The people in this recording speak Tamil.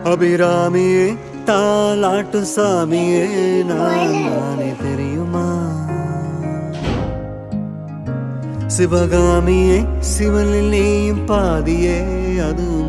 அபிராமியே தாலாட்டு சாமியே நானே தெரியுமா? சிவகாமியே சிவனில் நீயும் பாதியே அதுவும்